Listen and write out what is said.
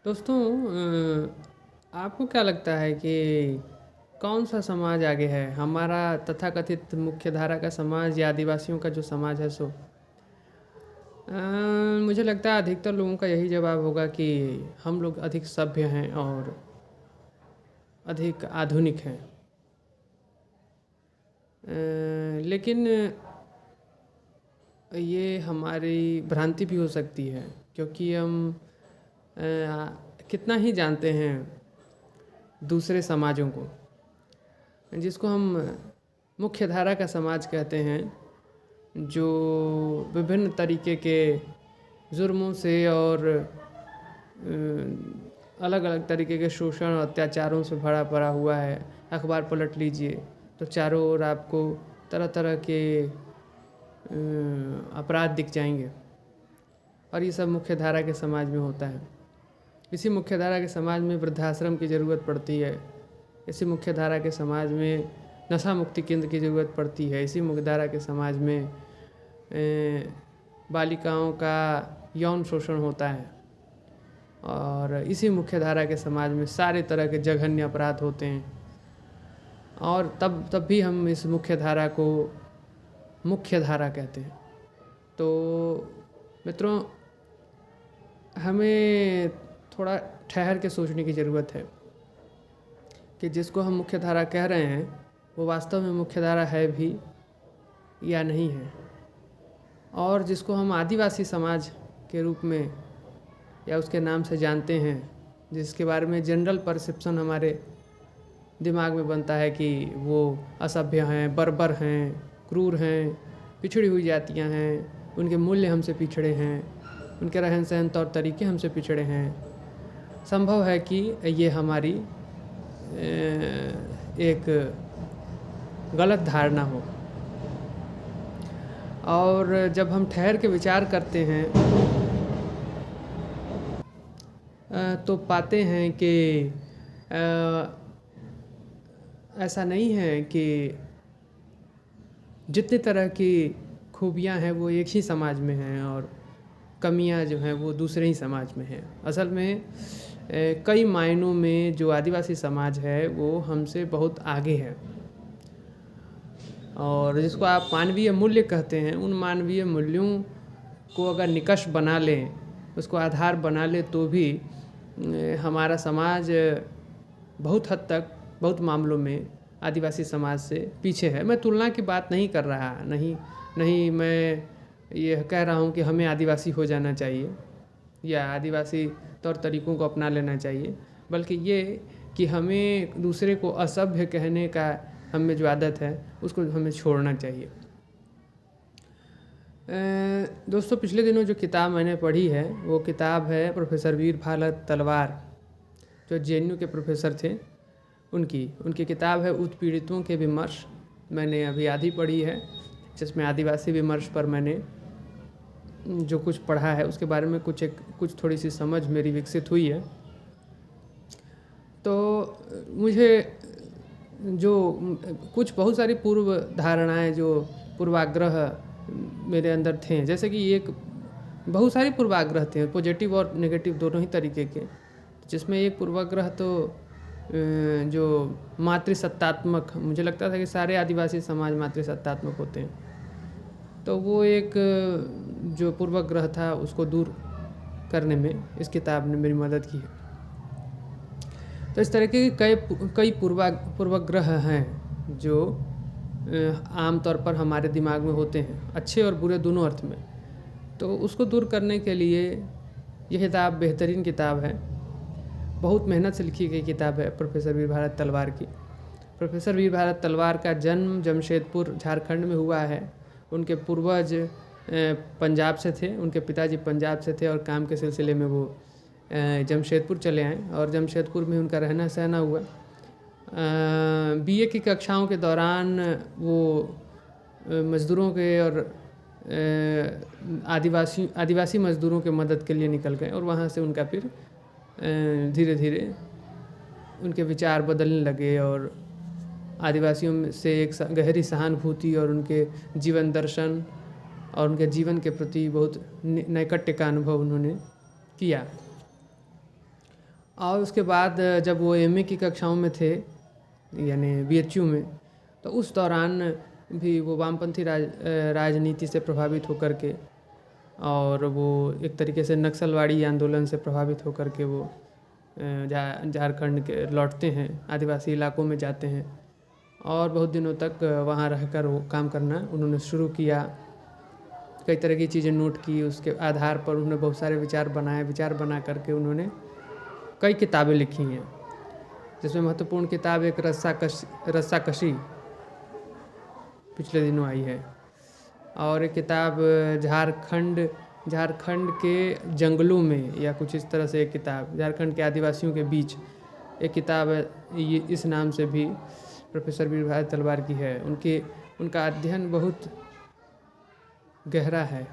दोस्तों आपको क्या लगता है कि कौन सा समाज आगे है, हमारा तथाकथित मुख्यधारा का समाज या आदिवासियों का जो समाज है सो? मुझे लगता है अधिकतर लोगों का यही जवाब होगा कि हम लोग अधिक सभ्य हैं और अधिक आधुनिक हैं। लेकिन ये हमारी भ्रांति भी हो सकती है, क्योंकि हम कितना ही जानते हैं दूसरे समाजों को, जिसको हम मुख्यधारा का समाज कहते हैं, जो विभिन्न तरीके के जुर्मों से और अलग अलग तरीके के शोषण और अत्याचारों से भरा पड़ा हुआ है। अखबार पलट लीजिए तो चारों ओर आपको तरह तरह के अपराध दिख जाएंगे, और ये सब मुख्यधारा के समाज में होता है। इसी मुख्यधारा के समाज में वृद्धाश्रम की ज़रूरत पड़ती है। इसी मुख्यधारा के समाज में नशा मुक्ति केंद्र की ज़रूरत पड़ती है। इसी मुख्यधारा के समाज में बालिकाओं का यौन शोषण होता है, और इसी मुख्यधारा के समाज में सारे तरह के जघन्य अपराध होते हैं। और तब भी हम इस मुख्यधारा को मुख्यधारा कहते हैं। तो मित्रों, हमें थोड़ा ठहर के सोचने की ज़रूरत है कि जिसको हम मुख्यधारा कह रहे हैं वो वास्तव में मुख्यधारा है भी या नहीं है, और जिसको हम आदिवासी समाज के रूप में या उसके नाम से जानते हैं, जिसके बारे में जनरल परसेप्शन हमारे दिमाग में बनता है कि वो असभ्य हैं, बर्बर हैं, क्रूर हैं, पिछड़ी हुई जातियाँ हैं, उनके मूल्य हमसे पिछड़े हैं, उनके रहन सहन तौर तरीके हमसे पिछड़े हैं। संभव है कि ये हमारी एक गलत धारणा हो, और जब हम ठहर के विचार करते हैं तो पाते हैं कि ऐसा नहीं है कि जितनी तरह की खूबियाँ हैं वो एक ही समाज में हैं और कमियाँ जो हैं वो दूसरे ही समाज में हैं। असल में कई मायनों में जो आदिवासी समाज है वो हमसे बहुत आगे है, और जिसको आप मानवीय मूल्य कहते हैं, उन मानवीय मूल्यों को अगर निकष बना लें, उसको आधार बना ले, तो भी हमारा समाज बहुत हद तक, बहुत मामलों में आदिवासी समाज से पीछे है। मैं तुलना की बात नहीं कर रहा, नहीं मैं ये कह रहा हूँ कि हमें आदिवासी हो जाना चाहिए या आदिवासी तौर तरीक़ों को अपना लेना चाहिए, बल्कि ये कि हमें दूसरे को असभ्य कहने का हमें जो आदत है उसको हमें छोड़ना चाहिए। दोस्तों, पिछले दिनों जो किताब मैंने पढ़ी है वो किताब है प्रोफेसर वीरभारत तलवार, जो जेएनयू के प्रोफेसर थे, उनकी किताब है उत्पीड़ितों के विमर्श। मैंने अभी आधी पढ़ी है, जिसमें आदिवासी विमर्श पर मैंने जो कुछ पढ़ा है उसके बारे में कुछ थोड़ी सी समझ मेरी विकसित हुई है। तो मुझे जो कुछ बहुत सारी पूर्व धारणाएं, जो पूर्वाग्रह मेरे अंदर थे, जैसे कि एक बहुत सारी पूर्वाग्रह थे, पॉजिटिव और नेगेटिव दोनों ही तरीके के, जिसमें एक पूर्वाग्रह तो जो मातृसत्तात्मक, मुझे लगता था कि सारे आदिवासी समाज मातृसत्तात्मक होते हैं, तो वो एक जो पूर्वाग्रह था उसको दूर करने में इस किताब ने मेरी मदद की है। तो इस तरह के कई पूर्वाग्रह हैं जो आम तौर पर हमारे दिमाग में होते हैं, अच्छे और बुरे दोनों अर्थ में। तो उसको दूर करने के लिए यह किताब बेहतरीन किताब है, बहुत मेहनत से लिखी गई किताब है प्रोफेसर वीरभारत तलवार की। प्रोफेसर वीरभारत तलवार का जन्म जमशेदपुर झारखंड में हुआ है। उनके पूर्वज पंजाब से थे, उनके पिताजी पंजाब से थे, और काम के सिलसिले में वो जमशेदपुर चले आए और जमशेदपुर में उनका रहना सहना हुआ। बीए की कक्षाओं के दौरान वो मज़दूरों के और आदिवासी मज़दूरों के मदद के लिए निकल गए, और वहाँ से उनका फिर धीरे धीरे उनके विचार बदलने लगे, और आदिवासियों से एक गहरी सहानुभूति और उनके जीवन दर्शन और उनके जीवन के प्रति बहुत नैकट्य का अनुभव उन्होंने किया। और उसके बाद जब वो एमए की कक्षाओं में थे, यानी बीएचयू में, तो उस दौरान भी वो वामपंथी राजनीति से प्रभावित होकर के, और वो एक तरीके से नक्सलवाड़ी आंदोलन से प्रभावित होकर के वो झारखंड के लौटते हैं, आदिवासी इलाकों में जाते हैं और बहुत दिनों तक वहाँ रहकर वो काम करना उन्होंने शुरू किया। कई तरह की चीज़ें नोट की, उसके आधार पर उन्होंने बहुत सारे विचार बनाए। विचार बना करके उन्होंने कई किताबें लिखी हैं, जिसमें महत्वपूर्ण किताब एक रस्साकशी पिछले दिनों आई है, और एक किताब झारखंड के जंगलों में, या कुछ इस तरह से एक किताब झारखंड के आदिवासियों के बीच एक किताब है, ये इस नाम से भी प्रोफेसर वीरभद्र तलवार की है। उनका अध्ययन बहुत गहरा है।